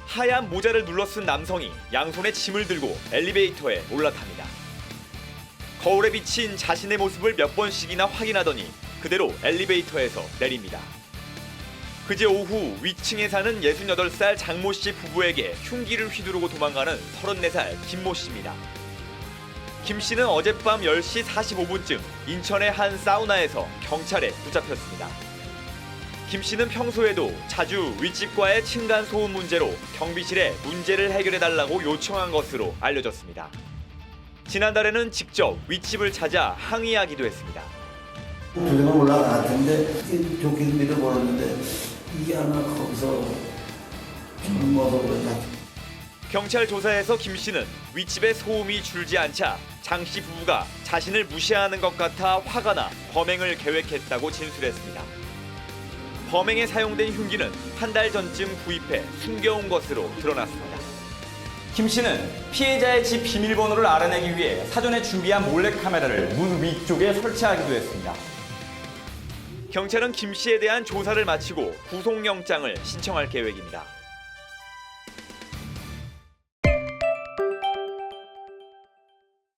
하얀 모자를 눌러쓴 남성이 양손에 짐을 들고 엘리베이터에 올라탑니다. 거울에 비친 자신의 모습을 몇 번씩이나 확인하더니 그대로 엘리베이터에서 내립니다. 그제 오후 위층에 사는 68살 장모 씨 부부에게 흉기를 휘두르고 도망가는 34살 김모 씨입니다. 김 씨는 어젯밤 10시 45분쯤 인천의 한 사우나에서 경찰에 붙잡혔습니다. 김 씨는 평소에도 자주 윗집과의 층간소음 문제로 경비실에 문제를 해결해달라고 요청한 것으로 알려졌습니다. 지난달에는 직접 윗집을 찾아 항의하기도 했습니다. 두개만 올라갔는데 좋긴 믿어보는데 이게 하나 거기서 젊어서 그러자. 경찰 조사에서 김 씨는 윗집의 소음이 줄지 않자 장 씨 부부가 자신을 무시하는 것 같아 화가 나 범행을 계획했다고 진술했습니다. 범행에 사용된 흉기는 한 달 전쯤 구입해 숨겨온 것으로 드러났습니다. 김 씨는 피해자의 집 비밀번호를 알아내기 위해 사전에 준비한 몰래카메라를 문 위쪽에 설치하기도 했습니다. 경찰은 김 씨에 대한 조사를 마치고 구속영장을 신청할 계획입니다.